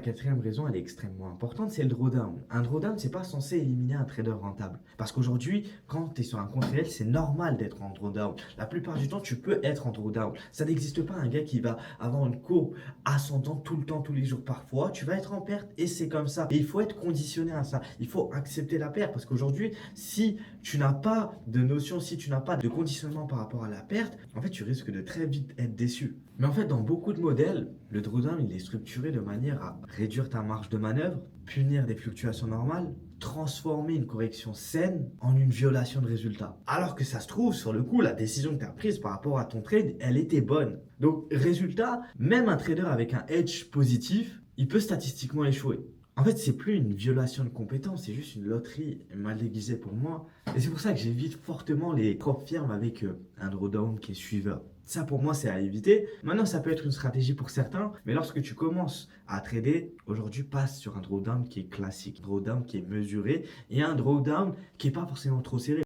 quatrième raison, elle est extrêmement importante, c'est le drawdown. Un drawdown, c'est pas censé éliminer un trader rentable. Parce qu'aujourd'hui, quand tu es sur un compte réel, c'est normal d'être en drawdown. La plupart du temps, tu peux être en drawdown. Ça n'existe pas un gars qui va avoir une courbe ascendante tout le temps, tous les jours. Parfois, tu vas être en perte et c'est comme ça. Et il faut être conditionné à ça. Il faut accepter la perte parce qu'aujourd'hui, si tu n'as pas de notion, si tu n'as pas de conditionnement par rapport à la perte, en fait, tu risques de très vite être déçu. Mais en fait, dans beaucoup de modèles, le drawdown, il est structuré de manière à réduire ta marge de manœuvre, punir des fluctuations normales, transformer une correction saine en une violation de résultat. Alors que ça se trouve, sur le coup, la décision que tu as prise par rapport à ton trade, elle était bonne. Donc, résultat, même un trader avec un edge positif, il peut statistiquement échouer. En fait, c'est plus une violation de compétence, c'est juste une loterie mal déguisée pour moi. Et c'est pour ça que j'évite fortement les propres firmes avec un drawdown qui est suiveur. Ça, pour moi, c'est à éviter. Maintenant, ça peut être une stratégie pour certains, mais lorsque tu commences à trader, aujourd'hui, passe sur un drawdown qui est classique, un drawdown qui est mesuré et un drawdown qui n'est pas forcément trop serré.